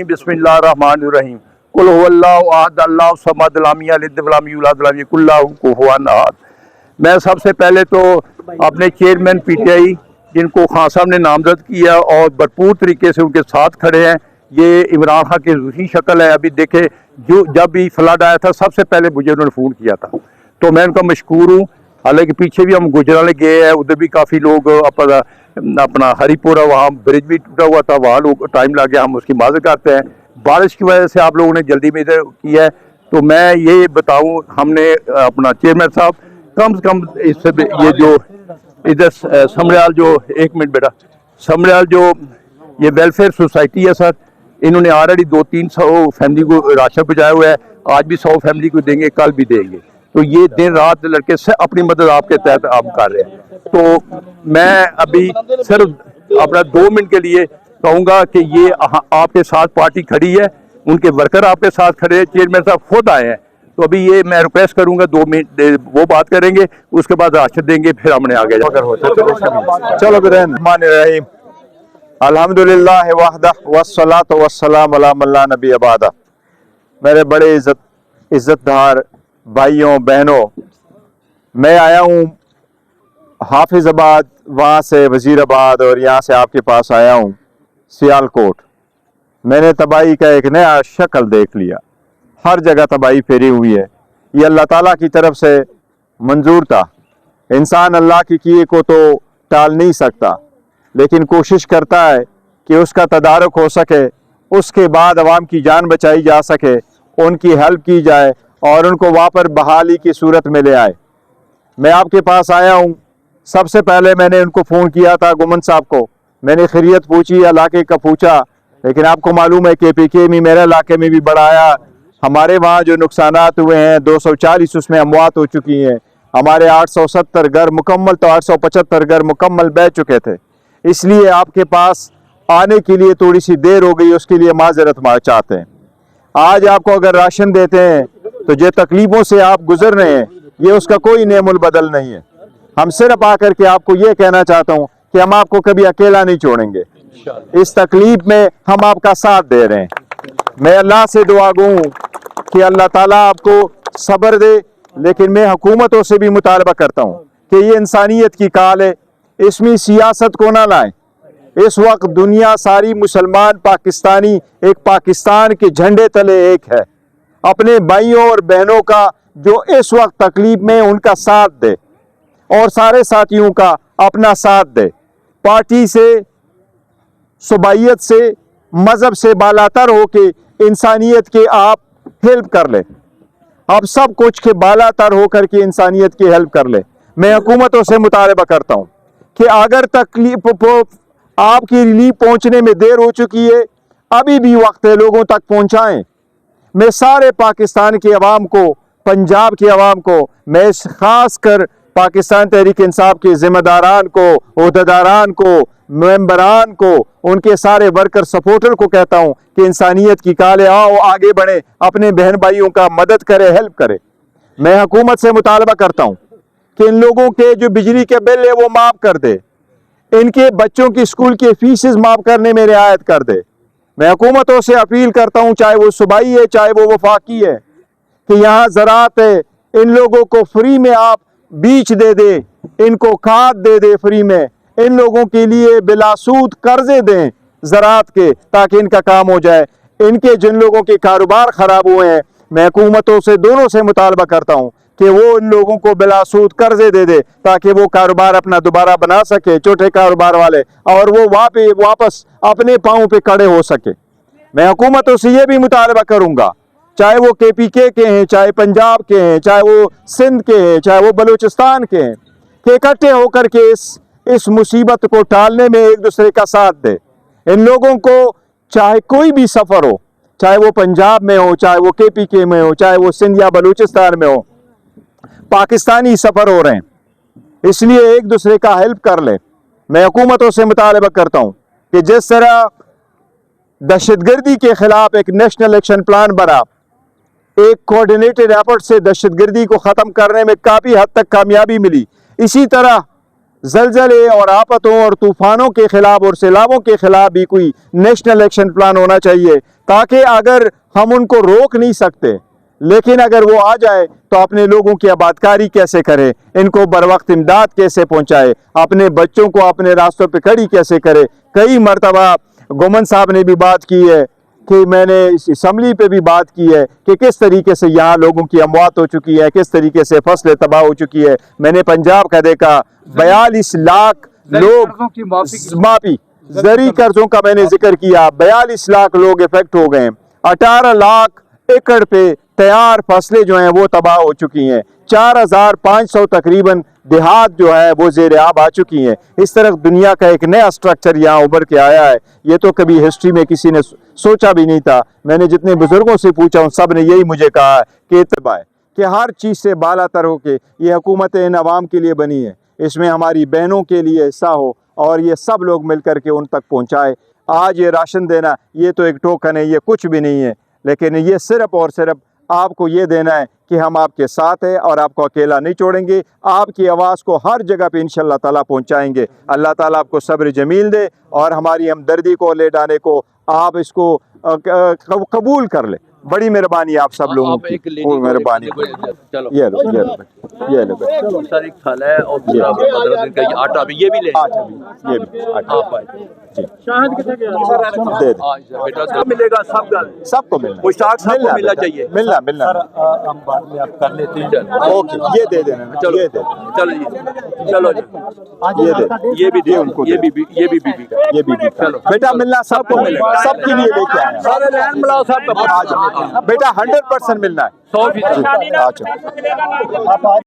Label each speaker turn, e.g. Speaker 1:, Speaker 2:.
Speaker 1: रहीम बिस्मिल्लाहिर्रहमानिर्रहीम कुल हुवल्लाहु अहद अल्लाहु समद लम यलिद वलम यूलद वलम यकुल लहू कुफुवन अहद। मैं सबसे पहले तो अपने चेयरमैन पीटीआई जिनको खान साहब ने नामजद किया और भरपूर तरीके से उनके साथ खड़े हैं, ये इमरान खान की दूसरी शक्ल है। अभी देखे जो जब भी फ्लड आया था सबसे पहले मुझे उन्होंने फ़ोन किया था, तो मैं उनका मशकूर हूँ। हालांकि पीछे भी हम गुजराले गए हैं, उधर भी काफ़ी लोग अपना हरिपुरा वहाँ ब्रिज भी टूटा हुआ था, वहाँ लोग टाइम लग गया, हम उसकी माज़रत करते हैं। बारिश की वजह से आप लोगों ने जल्दी में इधर किया है। तो मैं ये बताऊँ, हमने अपना चेयरमैन साहब कम से कम इससे ये जो इधर समरियाल जो एक मिनट बेटा समरियाल जो ये वेलफेयर सोसाइटी है सर, इन्होंने ऑलरेडी 200-300 फैमिली को राशन पहुँचाया हुआ है। आज भी 100 फैमिली को देंगे, कल भी देंगे। तो ये दिन रात लड़के से अपनी मदद आपके तहत आप कर रहे हैं। तो मैं अभी सिर्फ अपना 2 मिनट के लिए कहूँगा कि ये आपके साथ पार्टी खड़ी है, उनके वर्कर आपके साथ खड़े हैं, चेयरमैन साहब खुद आए हैं। तो अभी ये मैं रिक्वेस्ट करूँगा 2 मिनट वो बात करेंगे, उसके बाद राशन देंगे, फिर हमने आगे
Speaker 2: चलो बिस्मिल्लाहिर्रहमानिर्रहीम अल्हम्दुलिल्लाह वहदह वस्सलातु वस्सलामु अला मन ला नबी अबादा। मेरे बड़े इज्जतदार भाइयों बहनों, मैं आया हूँ हाफिजाबाद, वहाँ से वजीराबाद और यहाँ से आपके पास आया हूँ सियालकोट। मैंने तबाही का एक नया शक्ल देख लिया, हर जगह तबाही फैली हुई है। ये अल्लाह ताला की तरफ से मंजूर था। इंसान अल्लाह की किए को तो टाल नहीं सकता, लेकिन कोशिश करता है कि उसका तदारुक हो सके, उसके बाद अवाम की जान बचाई जा सके, उनकी हेल्प की जाए और उनको वापस बहाली की सूरत में ले आए। मैं आपके पास आया हूँ। सबसे पहले मैंने उनको फ़ोन किया था, गुमन साहब को मैंने खैरियत पूछी, इलाके का पूछा, लेकिन आपको मालूम है KPK में मेरे इलाके में भी बढ़ाया। हमारे वहाँ जो नुकसानात हुए हैं 240 उसमें अमवात हो चुकी हैं। हमारे 870 घर मुकम्मल तो 875 घर मुकम्मल बह चुके थे। इसलिए आपके पास आने के लिए थोड़ी सी देर हो गई, उसके लिए माजरत चाहते हैं। आज आपको अगर राशन देते हैं तो जो तकलीफ़ों से आप गुजर रहे हैं, ये उसका कोई नेमुल बदल नहीं है। हम सिर्फ आकर के आपको ये कहना चाहता हूँ कि हम आपको कभी अकेला नहीं छोड़ेंगे। इस तकलीफ में हम आपका साथ दे रहे हैं। मैं अल्लाह से दुआ गो हूँ कि अल्लाह ताला आपको सब्र दे, लेकिन मैं हुकूमतों से भी मुतालबा करता हूँ कि ये इंसानियत की काल है, इसमें सियासत को ना लाएं। इस वक्त दुनिया सारी मुसलमान पाकिस्तानी एक पाकिस्तान के झंडे तले एक है। अपने भाइयों और बहनों का जो इस वक्त तकलीफ में, उनका साथ दे और सारे साथियों का अपना साथ दे। पार्टी से, सुबाइयत से, मज़हब से बालातर हो के इंसानियत के आप हेल्प कर ले। आप सब कुछ के बालातर हो कर के इंसानियत की हेल्प कर ले। मैं हुकूमतों से मुतालबा करता हूँ कि अगर तकलीफ आपकी रिलीफ पहुँचने में देर हो चुकी है, अभी भी वक्त है, लोगों तक पहुँचाएँ। मैं सारे पाकिस्तान के अवाम को, पंजाब के अवाम को, मैं ख़ास कर पाकिस्तान तहरीक इंसाफ के ज़िम्मेदारान को, ओहदेदारान को, मेंबरान को, उनके सारे वर्कर सपोर्टर को कहता हूँ कि इंसानियत की काले आओ, आगे बढ़े, अपने बहन भाइयों का मदद करे, हेल्प करे। मैं हुकूमत से मुतालबा करता हूँ कि इन लोगों के जो बिजली के बिल है वो माफ़ कर दे, इनके बच्चों की स्कूल की फीसेस माफ़ करने में रियायत कर दे। मैं हुकूमतों से अपील करता हूँ, चाहे वो सूबाई है चाहे वो वफाकी है, कि यहाँ ज़राअत है, इन लोगों को फ्री में आप बीज दे दे, इनको खाद दे दे फ्री में, इन लोगों के लिए बिलासूद कर्जे दें ज़राअत के, ताकि इनका काम हो जाए। इनके जिन लोगों के कारोबार ख़राब हुए हैं, मैं हुकूमतों से, दोनों से मुतालबा करता हूँ कि वो इन लोगों को बिलासूद कर्जे दे दे, ताकि वो कारोबार अपना दोबारा बना सके, छोटे कारोबार वाले, और वो वापस अपने पाँव पे खड़े हो सके। मैं हुकूमतों से ये भी मुतालबा करूँगा, चाहे वो KPK के हैं, चाहे पंजाब के हैं, चाहे वो सिंध के हैं, चाहे वो बलूचिस्तान के हैं, कि इकट्ठे होकर के इस मुसीबत को टालने में एक दूसरे का साथ दे। इन लोगों को चाहे कोई भी सफ़र हो, चाहे वो पंजाब में हो, चाहे वो KPK में हो, चाहे वो सिंध या बलूचिस्तान में हो, पाकिस्तानी सफ़र हो रहे हैं, इसलिए एक दूसरे का हेल्प कर ले। मैं हुकूमतों से मुतालबा करता हूँ कि जिस तरह दहशतगर्दी के ख़िलाफ़ एक नेशनल एक्शन प्लान बना, एक कोऑर्डिनेटेड एफर्ट से दहशतगर्दी को ख़त्म करने में काफ़ी हद तक कामयाबी मिली, इसी तरह जलजले और आफतों और तूफानों के खिलाफ और सैलाबों के खिलाफ भी कोई नेशनल एक्शन प्लान होना चाहिए, ताकि अगर हम उनको रोक नहीं सकते लेकिन अगर वो आ जाए तो अपने लोगों की आबादकारी कैसे करें, इनको बर वक्त इमदाद कैसे पहुंचाए, अपने बच्चों को अपने रास्तों पे खड़ी कैसे करे। कई मरतबा गोमन साहब ने भी बात की है कि मैंने इस असम्बली पे भी बात की है कि किस तरीके से यहाँ लोगों की अमवात हो चुकी है, किस तरीके से फसलें तबाह हो चुकी है। मैंने पंजाब का देखा 42 लाख लोग माफी ज़री कर्जों का मैंने जिक्र किया, 42 लाख लोग इफेक्ट हो गए, 18 लाख एकड़ पे तैयार फसलें जो हैं वो तबाह हो चुकी हैं, 4500 तकरीबन देहात जो है वो ज़ेर आब आ चुकी हैं। इस तरह दुनिया का एक नया स्ट्रक्चर यहाँ उभर के आया है, ये तो कभी हिस्ट्री में किसी ने सोचा भी नहीं था। मैंने जितने बुजुर्गों से पूछा उन सब ने यही मुझे कहा है कि इत्तबा है कि हर चीज़ से बाला तर हो के ये हुकूमत इन आवाम के लिए बनी है, इसमें हमारी बहनों के लिए हिस्सा हो और ये सब लोग मिल कर के उन तक पहुँचाए। आज ये राशन देना ये तो एक टोकन है, ये कुछ भी नहीं है, लेकिन ये सिर्फ़ और सिर्फ आपको ये देना है कि हम आपके साथ हैं और आपको अकेला नहीं छोड़ेंगे, आपकी आवाज़ को हर जगह पे इंशाअल्लाह ताला पहुंचाएंगे। अल्लाह ताला आपको सब्र जमील दे और हमारी हमदर्दी को ले डाने को आप इसको कबूल कर ले। बड़ी मेहरबानी आप सब लोगों की, मेहरबानी। ये लो ये लो
Speaker 1: सर एक थैला है और पूरा 15 दिन का ये आटा भी, ये भी ले
Speaker 2: ये भी आटा
Speaker 3: शाहिद कितने गया
Speaker 2: दे दे।
Speaker 1: बेटा सब मिलेगा,
Speaker 2: सबको मिलना,
Speaker 1: मुश्ताक सबको मिलना चाहिए।
Speaker 2: मिलना
Speaker 3: हम बाद में आप कर लेते हैं।
Speaker 2: ओके, ये दे देना,
Speaker 1: चलो
Speaker 2: ये दे
Speaker 1: चलो जी, चलो जी,
Speaker 2: ये दे,
Speaker 1: ये भी दे
Speaker 2: उनको,
Speaker 1: ये भी बीबी का,
Speaker 2: ये भी
Speaker 1: चलो
Speaker 2: बेटा मिलना सबको मिलेगा, सबके लिए लेके आए हैं।
Speaker 1: सारे लैंड मिलाओ सब
Speaker 2: आ जाओ बेटा, 100% मिलना है,
Speaker 1: 100%।
Speaker 2: आ जाओ।